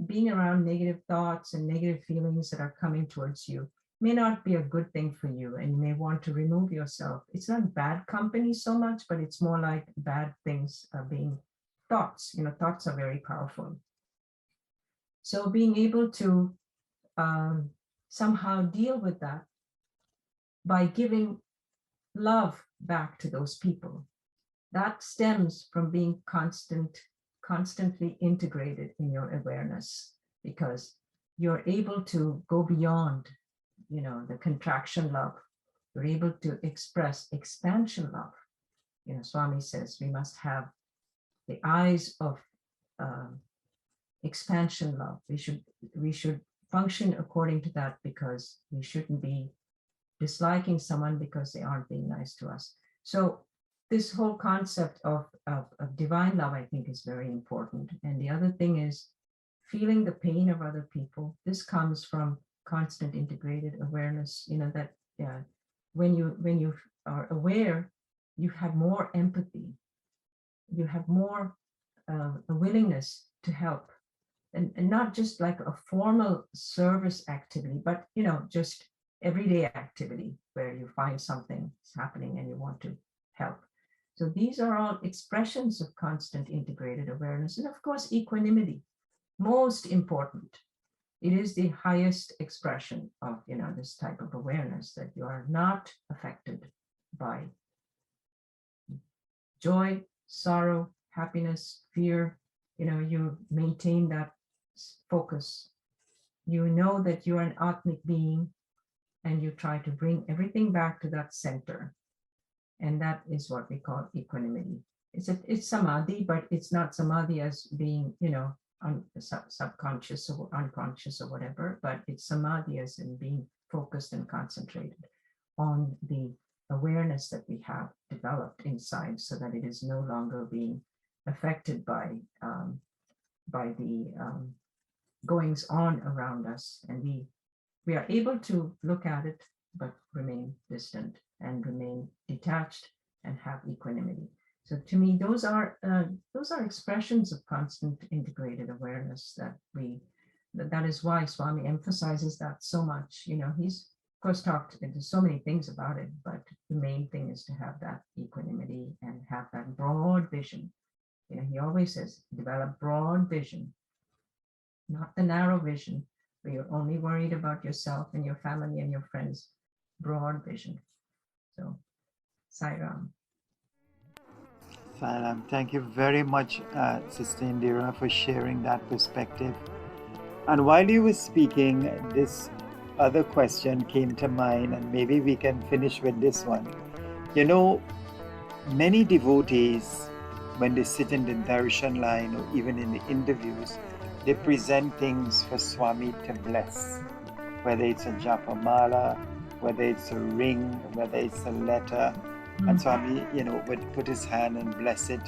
being around negative thoughts and negative feelings that are coming towards you may not be a good thing for you, and you may want to remove yourself. It's not bad company so much, but it's more like bad things being thoughts. Thoughts are very powerful. So being able to somehow deal with that by giving love back to those people, that stems from being constantly integrated in your awareness, because you're able to go beyond the contraction love. You're able to express expansion love. Swami says we must have the eyes of expansion love. We should function according to that, because we shouldn't be disliking someone because they aren't being nice to us. So this whole concept of divine love, I think, is very important. And the other thing is feeling the pain of other people. This comes from constant integrated awareness, that when you are aware, you have more empathy, you have more a willingness to help, and not just like a formal service activity, but just everyday activity where you find something is happening and you want to help. So these are all expressions of constant integrated awareness. And of course, equanimity, most important. It is the highest expression of this type of awareness, that you are not affected by joy, sorrow, happiness, fear. You maintain that focus. You know that you are an Atmic being, and you try to bring everything back to that center. And that is what we call equanimity. It's samadhi, but it's not samadhi as being, subconscious or unconscious or whatever, but it's samadhi as in being focused and concentrated on the awareness that we have developed inside, so that it is no longer being affected by the goings on around us, and we are able to look at it but remain distant and remain detached and have equanimity. So to me, those are expressions of constant integrated awareness that is why Swami emphasizes that so much. He's of course talked into so many things about it, but the main thing is to have that equanimity and have that broad vision. He always says, develop broad vision, not the narrow vision where you're only worried about yourself and your family and your friends. Broad vision. So, Sairam. Salam. Thank you very much, Sister Indira, for sharing that perspective. And while you were speaking, this other question came to mind, and maybe we can finish with this one. Many devotees, when they sit in the darshan line or even in the interviews, they present things for Swami to bless, whether it's a japamala, whether it's a ring, whether it's a letter, and Swami, would put his hand and bless it.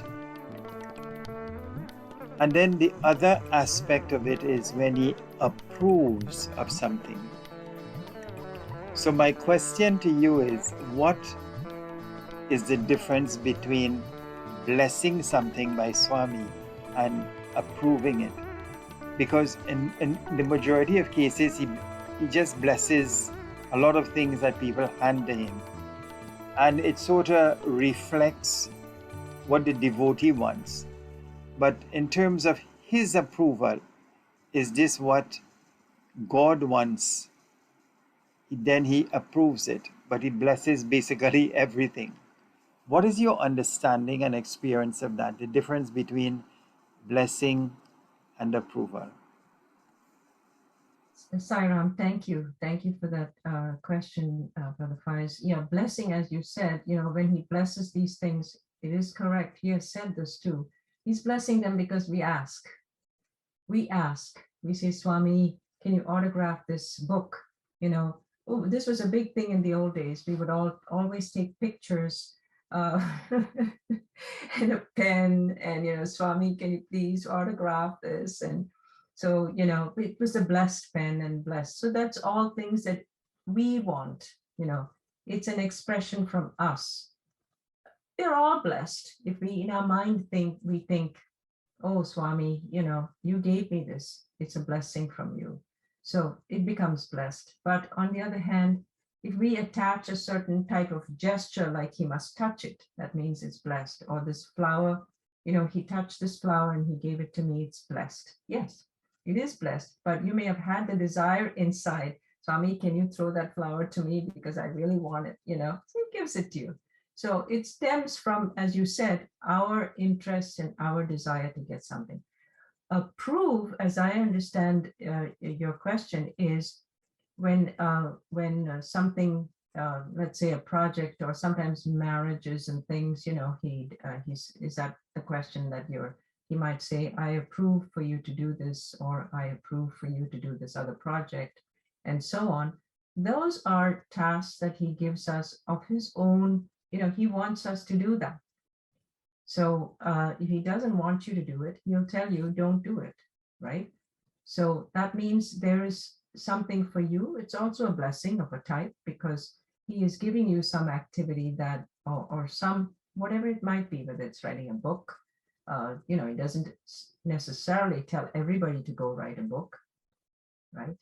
And then the other aspect of it is when he approves of something. So my question to you is, what is the difference between blessing something by Swami and approving it? Because in the majority of cases, he just blesses a lot of things that people hand to him. And it sort of reflects what the devotee wants. But in terms of his approval, is this what God wants? Then he approves it, but he blesses basically everything. What is your understanding and experience of that? The difference between blessing and approval? Sairam, thank you. Thank you for that question, Brother Faiz. Yeah, blessing, as you said, when he blesses these things, it is correct. He has said this too. He's blessing them because we ask. We ask. We say, Swami, can you autograph this book? Oh, this was a big thing in the old days. We would always take pictures and a pen, and Swami, can you please autograph this? And so, it was a blessed pen and blessed. So that's all things that we want. It's an expression from us. They're all blessed. If we in our mind think, oh, Swami, you gave me this. It's a blessing from you. So it becomes blessed. But on the other hand, if we attach a certain type of gesture, like he must touch it, that means it's blessed. Or this flower, he touched this flower and he gave it to me, it's blessed. Yes, it is blessed, but you may have had the desire inside. Swami, can you throw that flower to me because I really want it, so he gives it to you. So it stems from, as you said, our interest and our desire to get something. Approve, as I understand your question, is when something, let's say a project or sometimes marriages and things, is that the question that he might say, I approve for you to do this, or I approve for you to do this other project, and so on. Those are tasks that he gives us of his own. He wants us to do that. So if he doesn't want you to do it, he'll tell you, don't do it, right? So that means there is something for you. It's also a blessing of a type, because he is giving you some activity that, or some, whatever it might be, whether it's writing a book. He doesn't necessarily tell everybody to go write a book, right?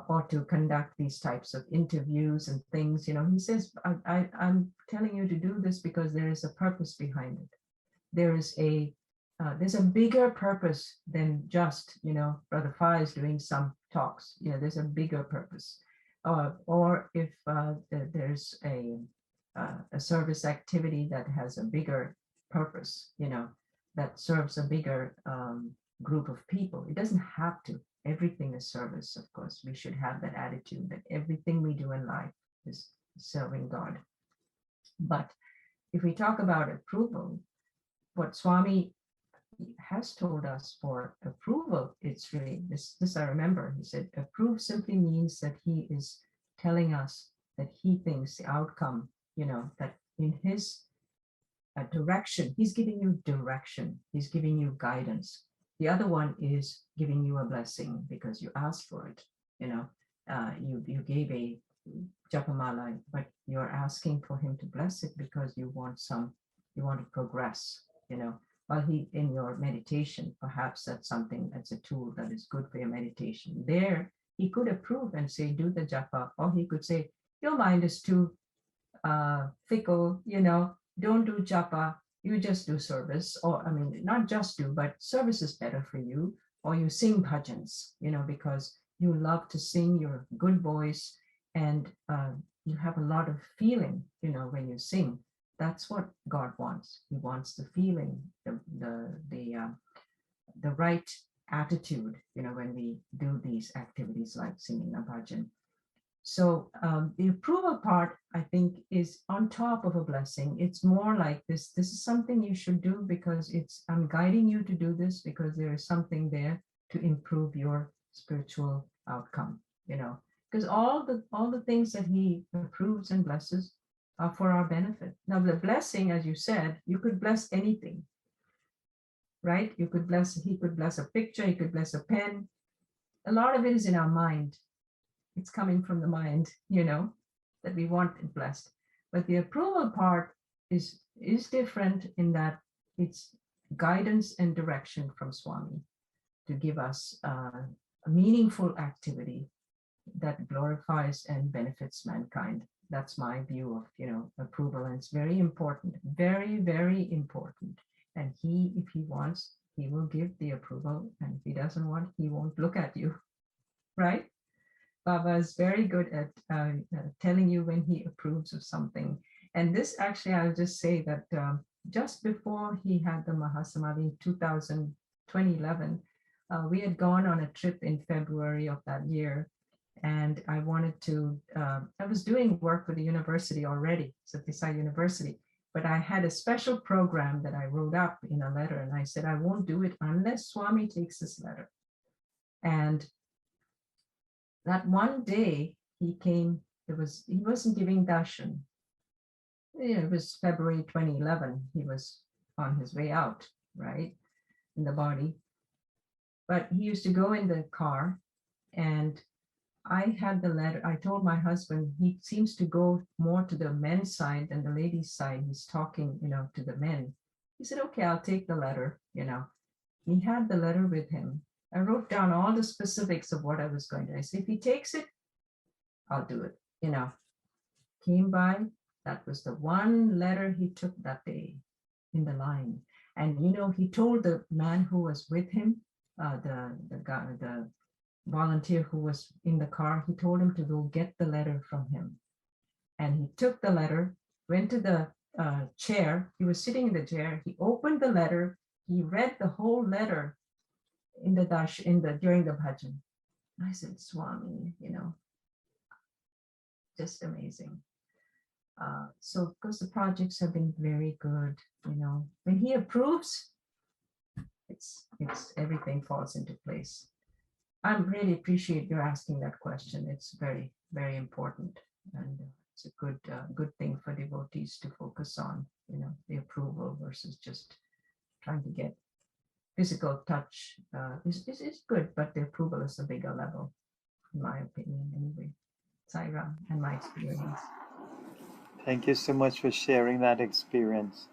Or to conduct these types of interviews and things. He says, I'm telling you to do this because there is a purpose behind it. There's a bigger purpose than just, Brother Fai is doing some talks. There's a bigger purpose. Or if there's a service activity that has a bigger purpose, that serves a bigger group of people. It doesn't have to. Everything is service, of course. We should have that attitude that everything we do in life is serving God. But if we talk about approval, what Swami has told us for approval, it's really this I remember. He said, approve simply means that he is telling us that he thinks the outcome, that in his direction, he's giving you direction, he's giving you guidance. The other one is giving you a blessing because you asked for it. You gave a japamala, but you're asking for him to bless it because you want to progress, while in your meditation, perhaps that's a tool that is good for your meditation. There, he could approve and say, do the japa, or he could say, your mind is too fickle, don't do japa, you just do service, or not just do, but service is better for you, or you sing bhajans, because you love to sing, you're a good voice, and you have a lot of feeling, when you sing. That's what God wants. He wants the feeling, the right attitude, when we do these activities like singing a bhajan. So the approval part, I think, is on top of a blessing. It's more like this. This is something you should do because I'm guiding you to do this because there is something there to improve your spiritual outcome. Because all the things that he approves and blesses are for our benefit. Now, the blessing, as you said, you could bless anything, right? He could bless a picture, he could bless a pen. A lot of it is in our mind. It's coming from the mind, that we want it blessed. But the approval part is different in that it's guidance and direction from Swami to give us a meaningful activity that glorifies and benefits mankind. That's my view of, approval. And it's very important, very, very important. And if he wants, he will give the approval, and if he doesn't want, he won't look at you, right? Baba is very good at telling you when he approves of something. And this actually, I'll just say that just before he had the Mahasamadhi in 2011, we had gone on a trip in February of that year. And I wanted to, I was doing work with the university already, Sathya Sai University, but I had a special program that I wrote up in a letter. And I said, I won't do it unless Swami takes this letter. And that one day he came, he wasn't giving darshan. It was February 2011. He was on his way out, right, in the body. But he used to go in the car, and I had the letter. I told my husband, he seems to go more to the men's side than the ladies' side. He's talking, to the men. He said, okay, I'll take the letter, He had the letter with him. I wrote down all the specifics of what I was going to. I said, if he takes it, I'll do it. Came by. That was the one letter he took that day in the line. And he told the man who was with him, the volunteer who was in the car, he told him to go get the letter from him. And he took the letter, went to the chair. He was sitting in the chair. He opened the letter. He read the whole letter during the bhajan. I said, Swami, just amazing. So of course the projects have been very good. When he approves, it's everything falls into place. I really appreciate you asking that question. It's very, very important, and it's a good thing for devotees to focus on. The approval versus just trying to get physical touch is good, but the approval is a bigger level, in my opinion, anyway. Saira and my experience. Thank you so much for sharing that experience.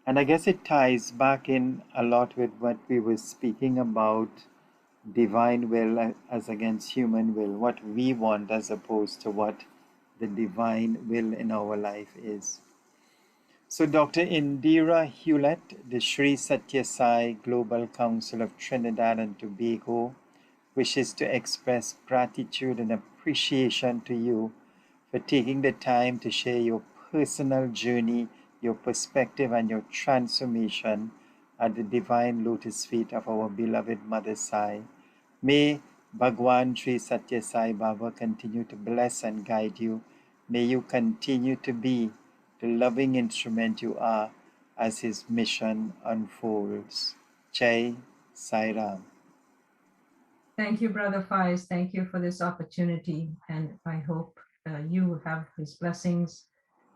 And I guess it ties back in a lot with what we were speaking about, divine will as against human will, what we want as opposed to what the divine will in our life is. So Dr. Indira Hewlett, the Sri Satya Sai Global Council of Trinidad and Tobago, wishes to express gratitude and appreciation to you for taking the time to share your personal journey, your perspective, and your transformation at the divine lotus feet of our beloved Mother Sai. May Bhagwan Sri Satya Sai Baba continue to bless and guide you. May you continue to be the loving instrument you are as his mission unfolds. Jai Sai Ram. Thank you, Brother Faiz. Thank you for this opportunity. And I hope you have his blessings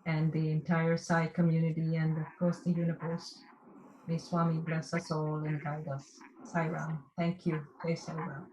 and the entire Sai community and of course the universe. May Swami bless us all and guide us. Sai Ram. Thank you. Jai Sai Ram.